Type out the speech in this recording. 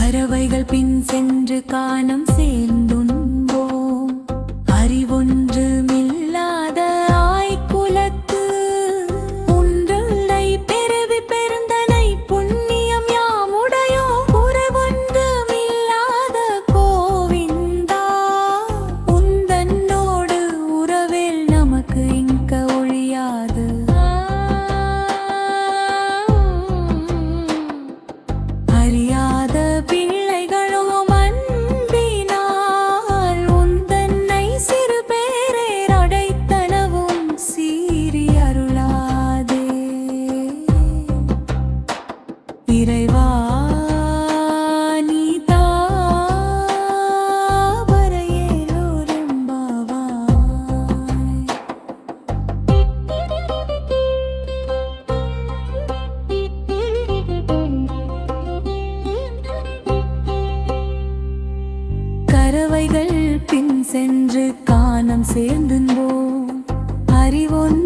பறவைகள் பின் சென்று காணம் சேர்ந்துண்போம். அறிவொன்றுமில்லாத ஆய்குலத்து உன்றுள்ளை பெருவி பெருந்தனை புண்ணியம் யாமுடையோ. உறவொன்றுமில்லாத கோவிந்தா உந்தன்னோடு உறவில் நமக்கு இங்க ஒழியாது. அறியாத பிள்ளைகளோ அன்பினால் உந்தன்னை சிறு பேரேர் அடைத்தனவும் சீறி அருளாதே. இறைவா நீ தாவரையேலோரெம்பாவாய். கறவைகள் பின் சென்று காணம் சேர்ந்துன்போம். அறிவொன்று